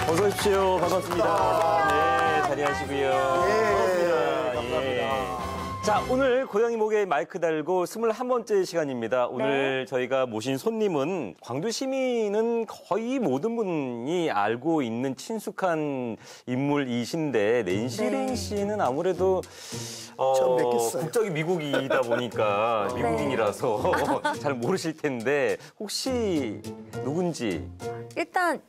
어서 오십시오. 반갑습니다. 네, 자리하시고요. 반갑습니다. 감사합니다. 자, 오늘 고양이 목에 마이크 달고 21번째 시간입니다. 오늘 저희가 모신 손님은 광주 시민은 거의 모든 분이 알고 있는 친숙한 인물이신데 낸시링 씨는 아무래도 처음 뵙겠어요. 국적이 미국이다 보니까 미국인이라서 잘 모르실 텐데 혹시 누군지 일단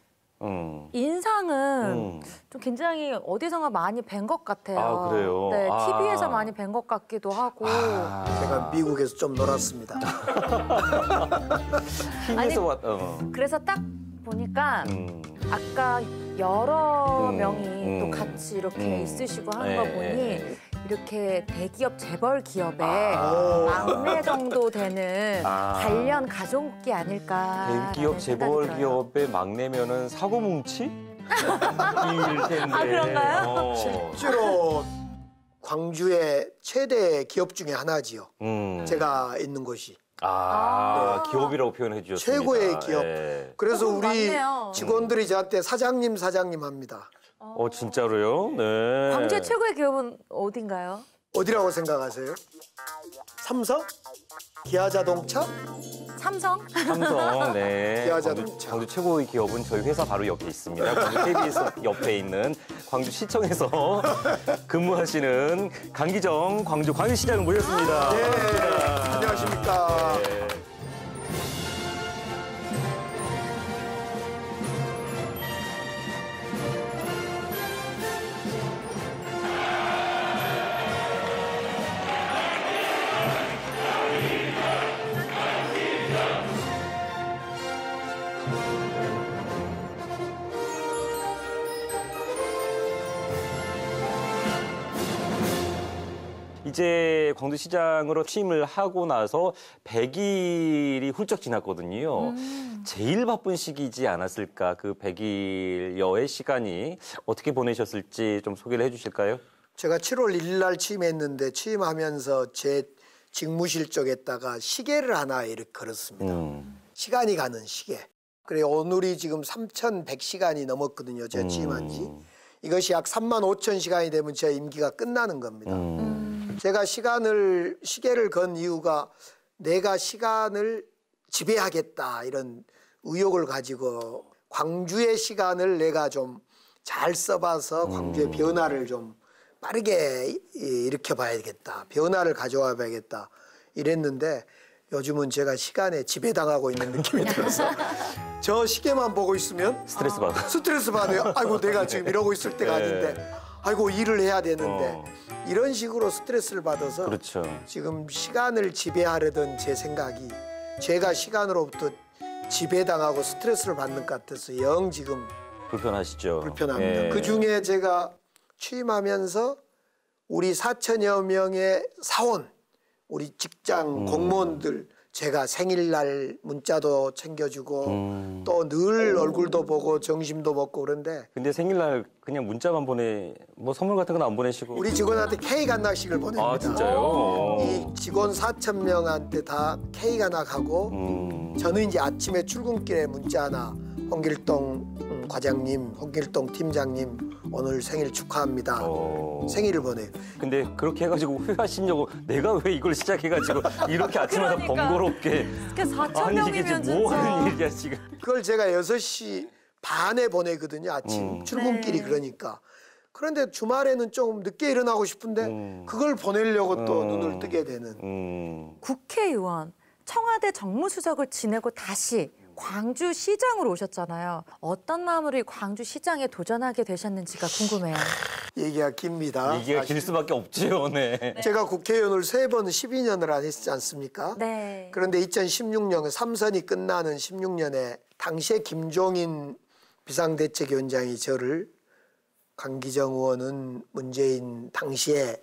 인상은 좀 굉장히 어디선가 많이 뵌 것 같아요. 아, 그래요? 네, TV에서 많이 뵌 것 같기도 하고. 제가 미국에서 좀 놀았습니다. TV에서 왔. 그래서 딱 보니까 아까 여러 명이 또 같이 이렇게 있으시고 하는 거 보니 이렇게 대기업 재벌 기업의 막내 정도 되는 관련 가족이 아닐까. 대기업 재벌 기업의 막내면은 사고뭉치? 일 텐데. 아, 그런가요? 실제로 광주의 최대 기업 중에 하나지요. 제가 있는 곳이. 기업이라고 표현해 주셨습니다. 최고의 기업. 네. 그래서 우리 맞네요. 직원들이 저한테 사장님 합니다. 진짜로요? 네. 광주의 최고의 기업은 어딘가요? 어디라고 생각하세요? 삼성? 기아자동차? 삼성? 삼성, 네. 기아자동차. 광주 최고의 기업은 저희 회사 바로 옆에 있습니다. 광주 KBS 옆에 있는 광주시청에서 근무하시는 강기정 광주시장을 모셨습니다. 네, 반갑습니다. 안녕하십니까. 네. 이제 광주시장으로 취임을 하고 나서 100일이 훌쩍 지났거든요. 제일 바쁜 시기이지 않았을까? 그 100일여의 시간이 어떻게 보내셨을지 좀 소개를 해주실까요? 제가 7월 1일 날 취임했는데 취임하면서 제 직무실 쪽에다가 시계를 하나 이렇게 걸었습니다. 시간이 가는 시계. 그래 오늘이 지금 3,100시간이 넘었거든요. 제가 취임한 지. 이것이 약 35,000시간이 되면 제 임기가 끝나는 겁니다. 제가 시계를 건 이유가 내가 시간을 지배하겠다 이런 의욕을 가지고 광주의 시간을 내가 좀 잘 써봐서 광주의 변화를 좀 빠르게 일으켜봐야겠다. 변화를 가져와 봐야겠다 이랬는데 요즘은 제가 시간에 지배당하고 있는 느낌이 들어서 저 시계만 보고 있으면 스트레스 받아요. 아이고 내가 지금 이러고 있을 때가 아닌데 아이고 일을 해야 되는데 이런 식으로 스트레스를 받아서 그렇죠. 지금 시간을 지배하려던 제 생각이 제가 시간으로부터 지배당하고 스트레스를 받는 것 같아서 영 지금 불편하시죠. 불편합니다. 예. 그중에 제가 취임하면서 우리 4,000여 명의 사원, 우리 직장 공무원들 제가 생일날 문자도 챙겨주고 또 늘 얼굴도 보고 점심도 먹고 그런데 근데 생일날 그냥 문자만 뭐 선물 같은 건 안 보내시고 우리 직원한테 케이크 하나씩을 보냅니다. 아, 진짜요? 이 직원 4,000명한테 다 케이크 하나 가고 저는 이제 아침에 출근길에 문자 하나 홍길동 과장님, 홍길동 팀장님 오늘 생일 축하합니다. 생일을 보내요. 근데 그렇게 해가지고 후회하시려고 내가 왜 이걸 시작해가지고 이렇게 아침마다 번거롭게 그 4천 아니 이게 명이면 지금 뭐 진짜. 하는 일이야 지금. 그걸 제가 6시 반에 보내거든요. 아침 출근길이 그러니까. 그런데 주말에는 좀 늦게 일어나고 싶은데 그걸 보내려고 또 눈을 뜨게 되는. 국회의원, 청와대 정무수석을 지내고 다시 광주시장으로 오셨잖아요. 어떤 마음으로 이 광주시장에 도전하게 되셨는지가 궁금해요. 얘기가 깁니다. 얘기가 길 수밖에 없지요. 네. 제가 국회의원을 3번 12년을 했지 않습니까? 네. 그런데 2016년 3선이 끝나는 16년에 당시에 김종인 비상대책위원장이 저를 강기정 의원은 문재인 당시에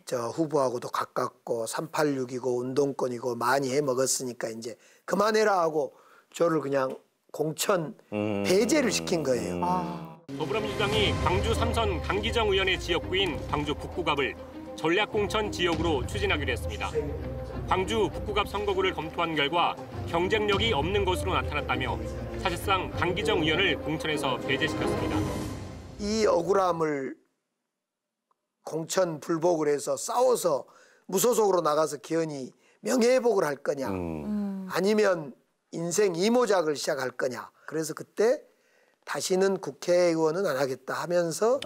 저 후보하고도 가깝고 386이고 운동권이고 많이 해먹었으니까 이제 그만해라 하고 저를 그냥 공천 배제를 시킨 거예요. 더불어민주당이 광주 3선 강기정 의원의 지역구인 광주 북구갑을 전략공천 지역으로 추진하기로 했습니다. 광주 북구갑 선거구를 검토한 결과 경쟁력이 없는 것으로 나타났다며 사실상 강기정 의원을 공천에서 배제시켰습니다. 이 억울함을 공천 불복을 해서 싸워서 무소속으로 나가서 기현이 명예회복을 할 거냐 아니면 인생 이모작을 시작할 거냐. 그래서 그때 다시는 국회의원은 안 하겠다 하면서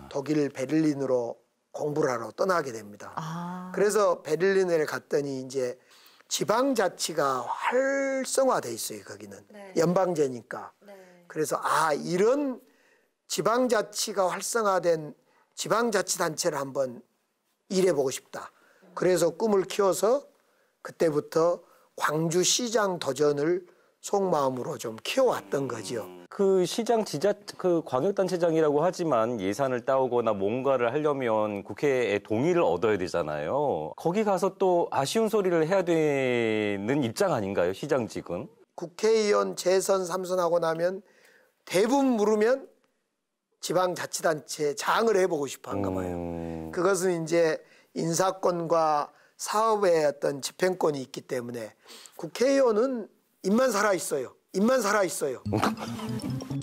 독일 베를린으로 공부를 하러 떠나게 됩니다. 그래서 베를린에 갔더니 이제 지방자치가 활성화돼 있어요. 거기는 네. 연방제니까. 네. 그래서 이런 지방자치가 활성화된 지방자치단체를 한번 일해보고 싶다. 그래서 꿈을 키워서 그때부터 광주시장 도전을 속마음으로 좀 키워왔던 거죠. 그 시장 그 광역단체장이라고 하지만 예산을 따오거나 뭔가를 하려면 국회의 동의를 얻어야 되잖아요. 거기 가서 또 아쉬운 소리를 해야 되는 입장 아닌가요, 시장직은? 국회의원 재선 3선하고 나면 대부분 물으면 지방자치단체 장을 해보고 싶어 한가 봐요. 그것은 이제 인사권과 사업의 어떤 집행권이 있기 때문에 국회의원은 입만 살아있어요. 입만 살아있어요.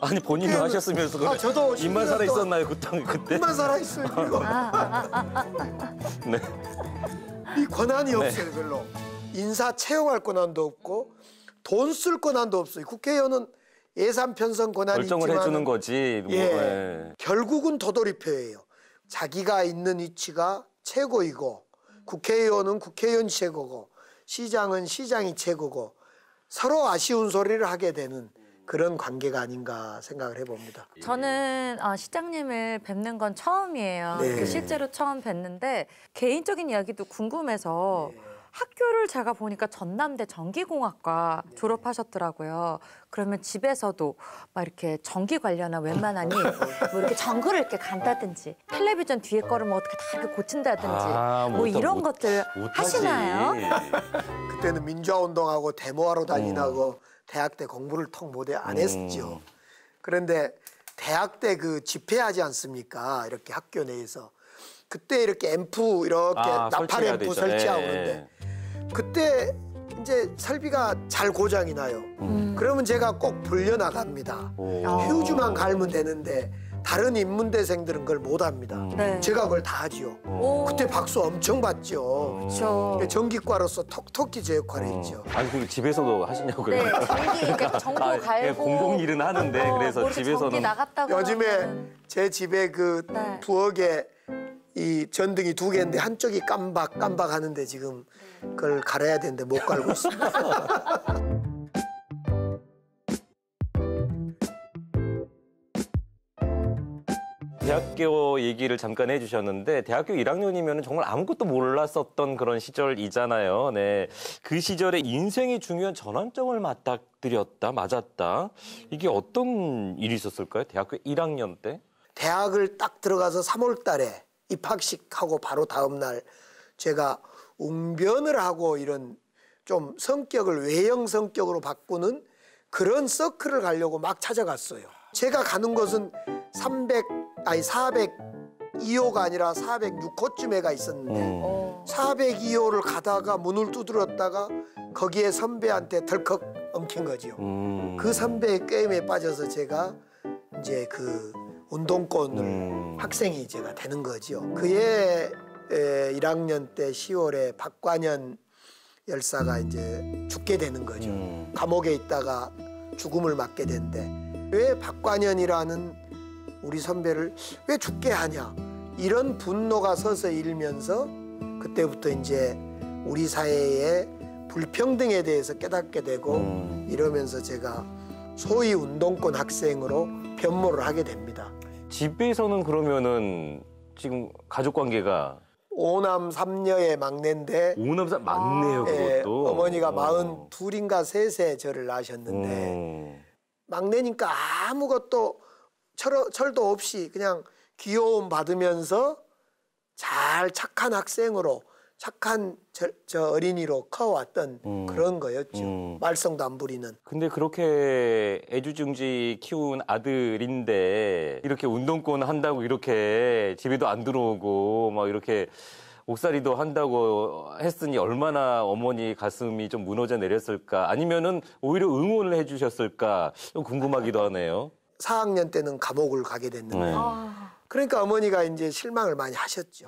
아니 본인도 하셨으면서 그래. 저도 입만 살아 있었나요 그때? 입만 살아있어요. 이거. 네. 이 권한이 없어요. 별로. 인사 채용할 권한도 없고 돈 쓸 권한도 없어요. 국회의원은 예산 편성 권한이 결정을 있지만 해주는 거지. 뭐, 예. 결국은 도돌이표예요. 자기가 있는 위치가 최고이고 국회의원은 국회의원이 최고고 시장은 시장이 최고고 서로 아쉬운 소리를 하게 되는 그런 관계가 아닌가 생각을 해봅니다. 저는 시장님을 뵙는 건 처음이에요. 네. 실제로 처음 뵀는데 개인적인 이야기도 궁금해서 학교를 제가 보니까 전남대 전기공학과 졸업하셨더라고요. 그러면 집에서도 막 이렇게 전기 관련한 웬만하니 뭐 이렇게 전구를 이렇게 간다든지 텔레비전 뒤에 거를 뭐 어떻게 다 이렇게 고친다든지 뭐 이런 것들 하시나요? 그때는 민주화운동하고 데모하러 다니라고 대학 때 공부를 통 못해 안 했죠. 그런데 대학 때 그 집회하지 않습니까? 이렇게 학교 내에서. 그때 이렇게 앰프 이렇게 나팔 앰프 설치하고 그러는데 그때 이제 설비가 잘 고장이 나요. 그러면 제가 꼭 불려나갑니다. 휴즈만 갈면 되는데 다른 인문대생들은 그걸 못합니다. 네. 제가 그걸 다 하지요. 그때 박수 엄청 받죠. 그렇죠. 전기과로서 톡톡히 제 역할을 했죠. 아니 그리고 집에서도 하시냐고요? 네, 전기 이렇게 전구 갈고 공공 일은 하는데 그래서 뭐 이렇게 전기 집에서는 나갔다고 요즘에 하면은. 제 집에 그 네. 부엌에 이 전등이 2개인데 한쪽이 깜박 하는데 지금 그걸 갈아야 되는데 못 갈고 있습니다. 대학교 얘기를 잠깐 해주셨는데 대학교 1학년이면 정말 아무것도 몰랐었던 그런 시절이잖아요. 네, 그 시절에 인생이 중요한 전환점을 맞았다. 이게 어떤 일이 있었을까요? 대학교 1학년 때? 대학을 딱 들어가서 3월 달에 입학식하고 바로 다음 날 제가 웅변을 하고 이런 좀 성격을 외형 성격으로 바꾸는 그런 서클을 가려고 막 찾아갔어요. 제가 가는 곳은 402호가 아니라 406호쯤에가 있었는데 402호를 가다가 문을 두드렸다가 거기에 선배한테 덜컥 엉킨 거죠. 그 선배의 게임에 빠져서 제가 이제 그 운동권을 학생이 제가 되는 거죠. 그해 1학년 때 10월에 박관현 열사가 이제 죽게 되는 거죠. 감옥에 있다가 죽음을 맞게 된대. 왜 박관현이라는 우리 선배를 왜 죽게 하냐 이런 분노가 서서 일면서 그때부터 이제 우리 사회의 불평등에 대해서 깨닫게 되고 이러면서 제가 소위 운동권 학생으로 변모를 하게 됩니다. 집에서는 그러면은 지금 가족 관계가 5남 3녀의 막내인데 5남 막내요 그것도. 어머니가 42인가 3세 저를 낳으셨는데 막내니까 아무것도 철도 없이 그냥 귀여움 받으면서 잘 착한 학생으로 착한 저 어린이로 커왔던 그런 거였죠. 말썽도 안 부리는. 근데 그렇게 애주중지 키운 아들인데 이렇게 운동권 한다고 이렇게 집에도 안 들어오고 막 이렇게 옥살이도 한다고 했으니 얼마나 어머니 가슴이 좀 무너져 내렸을까? 아니면은 오히려 응원을 해주셨을까? 좀 궁금하기도 하네요. 4학년 때는 감옥을 가게 됐는데 네. 그러니까 어머니가 이제 실망을 많이 하셨죠.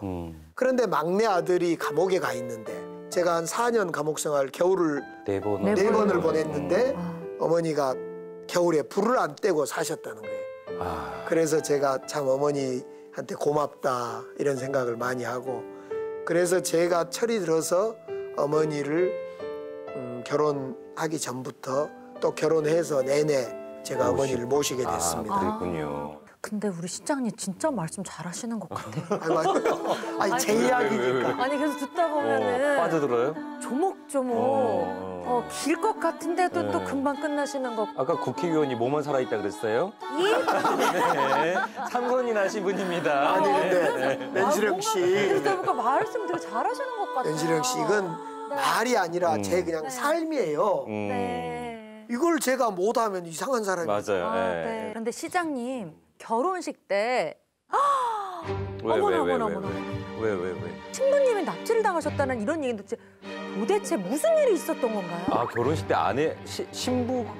그런데 막내 아들이 감옥에 가 있는데 제가 한 4년 감옥 생활 겨울을 네 번을. 네 번을 보냈는데 어머니가 겨울에 불을 안 떼고 사셨다는 거예요. 아, 그래서 제가 참 어머니한테 고맙다 이런 생각을 많이 하고 그래서 제가 철이 들어서 어머니를 결혼하기 전부터 또 결혼해서 내내 제가 어머니를 모시게 됐습니다. 그랬군요. 근데 우리 시장님 진짜 말씀 잘하시는 것 같아요. 아니 제 이야기니까. 아니 그래서 듣다 보면은 빠져들어요? 조목조목 길 것 같은데도 또 네. 금방 끝나시는 것. 아까 국회의원이 뭐만 살아있다 그랬어요? 네. 삼선이 나신 분입니다. 아니 네. 근데 렌시령 씨, 듣다 보니까 말씀 되게 잘하시는 것 같아요. 렌시령 씨 이건 말이 아니라 제 그냥 삶이에요. 네. 이걸 제가 못하면 이상한 사람이에요. 맞아요. 아, 네. 네. 그런데 시장님 결혼식 때 왜, 어머나, 왜, 어머나, 왜, 어머나. 왜? 신부님이 납치를 당하셨다는 이런 얘기인데 도대체 무슨 일이 있었던 건가요? 아, 결혼식 때 아내, 신부가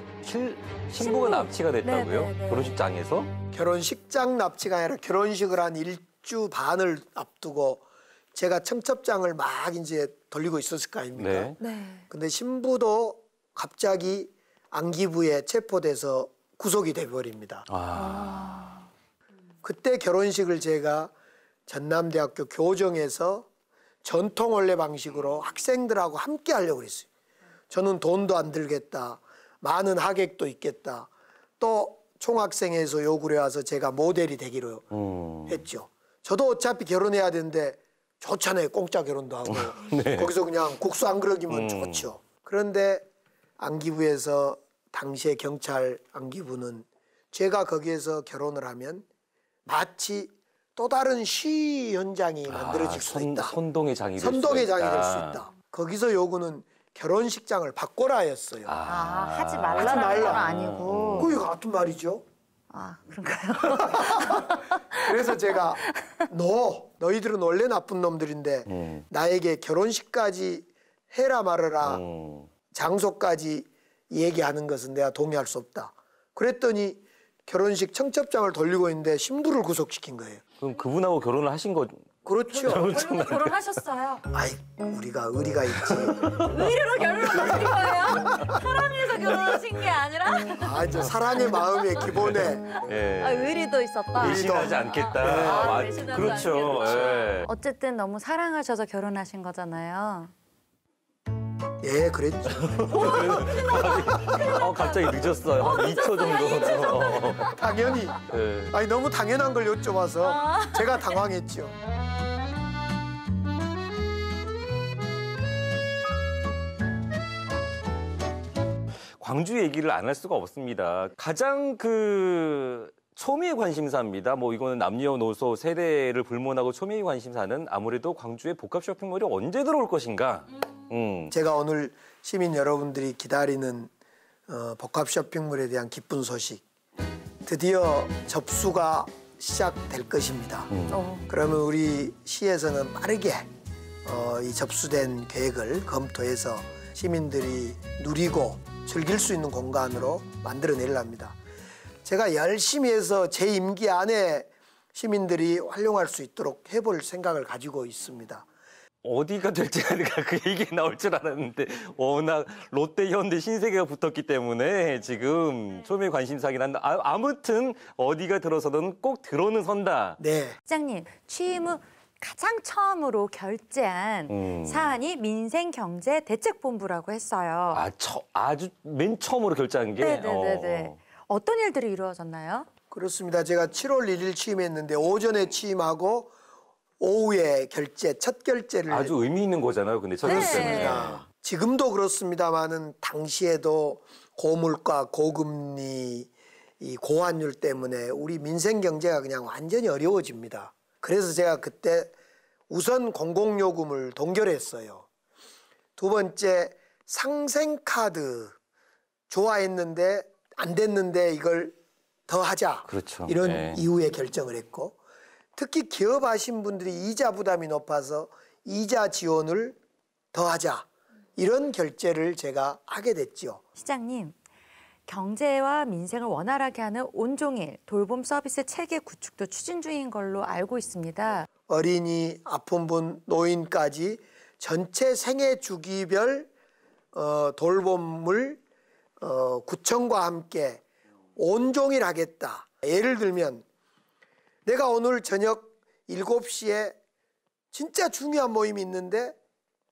신부. 납치가 됐다고요? 네, 네, 네. 결혼식장에서? 결혼식장 납치가 아니라 결혼식을 한 1주 반을 앞두고 제가 청첩장을 막 이제 돌리고 있었을 거 아닙니까? 네. 네. 근데 신부도 갑자기 안기부에 체포돼서 구속이 돼버립니다. 아, 그때 결혼식을 제가 전남대학교 교정에서 전통 원래 방식으로 학생들하고 함께 하려고 그랬어요. 저는 돈도 안 들겠다. 많은 하객도 있겠다. 또 총학생회에서 요구를 해와서 제가 모델이 되기로 했죠. 저도 어차피 결혼해야 되는데 좋잖아요. 공짜 결혼도 하고. 네. 거기서 그냥 국수 한 그릇이면 좋죠. 그런데 안기부에서 당시에 경찰 안기부는 제가 거기에서 결혼을 하면 마치 또 다른 시 현장이 만들어질 수 있다. 선동의 장이 될 수 있다. 선동의 장이 될 수 있다. 거기서 요구는 결혼식장을 바꿔라였어요. 하지 하지 말라는 말라. 건 아니고. 그게 같은 말이죠. 아 그런가요? 그래서 제가 너희들은 원래 나쁜 놈들인데 나에게 결혼식까지 해라 말아라 장소까지 얘기하는 것은 내가 동의할 수 없다. 그랬더니 결혼식 청첩장을 돌리고 있는데 신부를 구속시킨 거예요. 그럼 그분하고 결혼을 하신 거? 그렇죠. 결혼도 결혼하셨어요. 아이 우리가 의리가 있지. 의리로 결혼하신 거예요? 사랑해서 결혼하신 게 아니라? 아 이제 사랑의 마음의 기본에 예. 의리도 있었다. 의심하지 않겠다. 의심하지 그렇죠. 않겠다. 예. 어쨌든 너무 사랑하셔서 결혼하신 거잖아요. 예 그랬죠. 갑자기 늦었어요. 한 2초 정도. 당연히 예. 아니 너무 당연한 걸 여쭤봐서 제가 당황했죠. 광주 얘기를 안 할 수가 없습니다. 가장 초미의 관심사입니다. 뭐 이거는 남녀노소 세대를 불문하고 초미의 관심사는 아무래도 광주의 복합 쇼핑몰이 언제 들어올 것인가. 제가 오늘 시민 여러분들이 기다리는 복합 쇼핑몰에 대한 기쁜 소식 드디어 접수가 시작될 것입니다. 그러면 우리 시에서는 빠르게 이 접수된 계획을 검토해서 시민들이 누리고 즐길 수 있는 공간으로 만들어내려 합니다. 제가 열심히 해서 제 임기 안에 시민들이 활용할 수 있도록 해볼 생각을 가지고 있습니다. 어디가 될지 그 얘기 나올 줄 알았는데 워낙 롯데, 현대, 신세계가 붙었기 때문에 지금 초미의 관심사긴 한데 아무튼 어디가 들어서든 꼭 들어는 선다. 네. 시장님 취임 후 가장 처음으로 결재한 사안이 민생경제대책본부라고 했어요. 아주 맨 처음으로 결정한 게. 네네네네. 어떤 일들이 이루어졌나요? 그렇습니다. 제가 7월 1일 취임했는데 오전에 취임하고 오후에 첫 결제를 아주 의미 있는 거잖아요. 근데 첫 결제는. 했습니다. 지금도 그렇습니다만은 당시에도 고물가, 고금리, 이 고환율 때문에 우리 민생 경제가 그냥 완전히 어려워집니다. 그래서 제가 그때 우선 공공요금을 동결했어요. 두 번째 상생카드 좋아했는데 안 됐는데 이걸 더 하자. 그렇죠. 이런 네. 이후에 결정을 했고 특히 기업하신 분들이 이자 부담이 높아서 이자 지원을 더하자. 이런 결재를 제가 하게 됐죠. 시장님, 경제와 민생을 원활하게 하는 온종일 돌봄 서비스 체계 구축도 추진 중인 걸로 알고 있습니다. 어린이, 아픈 분, 노인까지 전체 생애 주기별 돌봄을 구청과 함께 온종일 하겠다. 예를 들면 내가 오늘 저녁 7시에 진짜 중요한 모임이 있는데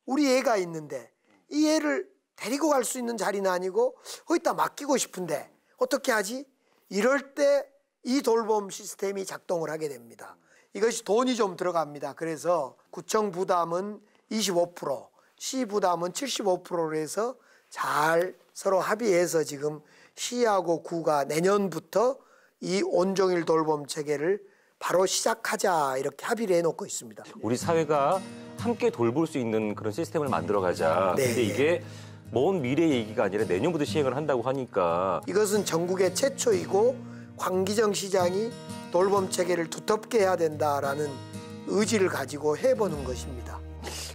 우리 애가 있는데 이 애를 데리고 갈 수 있는 자리는 아니고 거기다 맡기고 싶은데 어떻게 하지? 이럴 때 이 돌봄 시스템이 작동을 하게 됩니다. 이것이 돈이 좀 들어갑니다. 그래서 구청 부담은 25%, 시 부담은 75%로 해서 잘 서로 합의해서 지금 시하고 구가 내년부터 이 온종일 돌봄 체계를 바로 시작하자 이렇게 합의를 해놓고 있습니다. 우리 사회가 함께 돌볼 수 있는 그런 시스템을 만들어가자. 네. 근데 이게 먼 미래 얘기가 아니라 내년부터 시행을 한다고 하니까 이것은 전국의 최초이고 광기정 시장이 돌봄 체계를 두텁게 해야 된다라는 의지를 가지고 해보는 것입니다.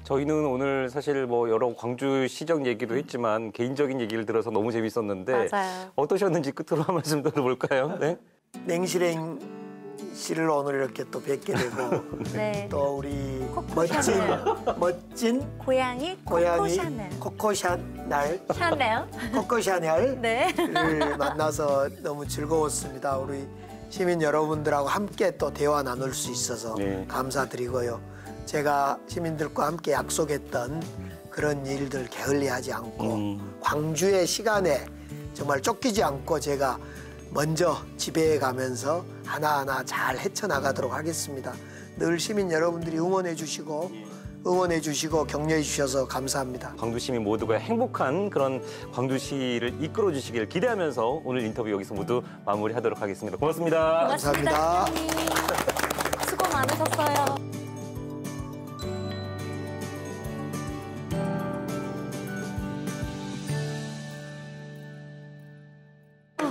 저희는 오늘 사실 뭐 여러 광주시정 얘기도 했지만 개인적인 얘기를 들어서 너무 재밌었는데 맞아요. 어떠셨는지 끝으로 한 말씀 들어볼까요? 네? 냉실행 씨를 오늘 이렇게 또 뵙게 되고 네. 또 우리 코코샤넬. 멋진 고양이 고양이 코코샤넬. 코코샤넬 샤넬. 코코샤넬을 네. 만나서 너무 즐거웠습니다. 우리 시민 여러분들하고 함께 또 대화 나눌 수 있어서 네. 감사드리고요. 제가 시민들과 함께 약속했던 그런 일들 게을리하지 않고 광주의 시간에 정말 쫓기지 않고 제가 먼저 지배해 가면서 하나하나 잘 헤쳐나가도록 하겠습니다. 늘 시민 여러분들이 응원해 주시고 격려해 주셔서 감사합니다. 광주 시민 모두가 행복한 그런 광주시를 이끌어 주시길 기대하면서 오늘 인터뷰 여기서 모두 마무리하도록 하겠습니다. 고맙습니다. 감사합니다. 시장님. 수고 많으셨어요.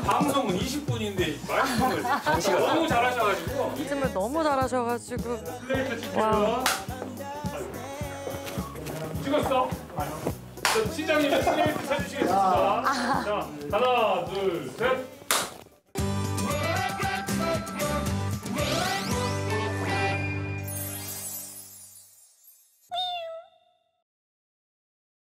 방송은 20분인데 말씀을 너무 잘하셔가지고 말씀을 너무 잘하셔가지고. 플레이트 찍혀요. 찍었어? 자, 시장님 플레이트 쳐주시겠습니다. 자, 하나, 둘, 셋.